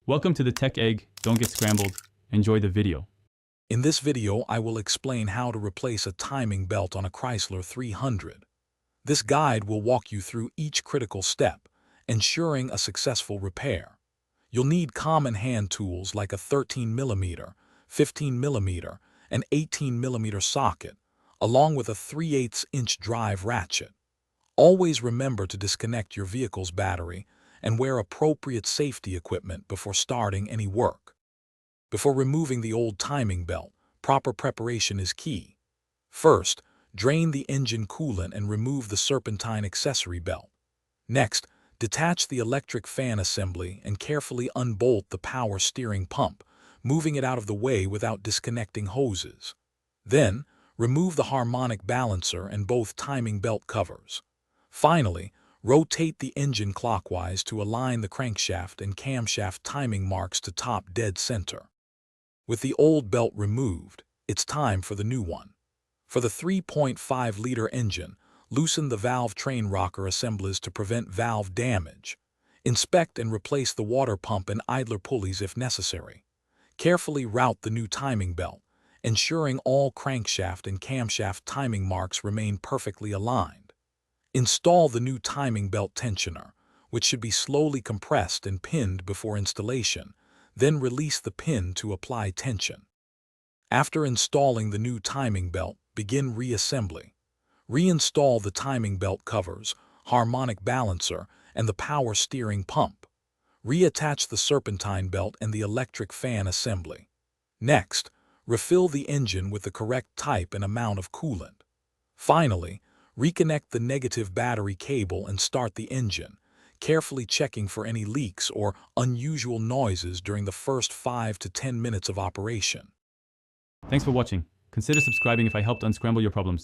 Welcome to the Tech Egg. Don't get scrambled. Enjoy the video. In this video, I will explain how to replace a timing belt on a Chrysler 300. This guide will walk you through each critical step, ensuring a successful repair. You'll need common hand tools like a 13mm, 15mm, and 18mm socket, along with a 3/8-inch drive ratchet. Always remember to disconnect your vehicle's battery and wear appropriate safety equipment before starting any work. Before removing the old timing belt, proper preparation is key. First, drain the engine coolant and remove the serpentine accessory belt. Next, detach the electric fan assembly and carefully unbolt the power steering pump, moving it out of the way without disconnecting hoses. Then, remove the harmonic balancer and both timing belt covers. Finally, rotate the engine clockwise to align the crankshaft and camshaft timing marks to top dead center. With the old belt removed, it's time for the new one. For the 3.5-liter engine, loosen the valve train rocker assemblies to prevent valve damage. Inspect and replace the water pump and idler pulleys if necessary. Carefully route the new timing belt, ensuring all crankshaft and camshaft timing marks remain perfectly aligned. Install the new timing belt tensioner, which should be slowly compressed and pinned before installation, then release the pin to apply tension. After installing the new timing belt, begin reassembly. Reinstall the timing belt covers, harmonic balancer, and the power steering pump. Reattach the serpentine belt and the electric fan assembly. Next, refill the engine with the correct type and amount of coolant. Finally, reconnect the negative battery cable and start the engine, carefully checking for any leaks or unusual noises during the first 5 to 10 minutes of operation. Thanks for watching. Consider subscribing if I helped unscramble your problems.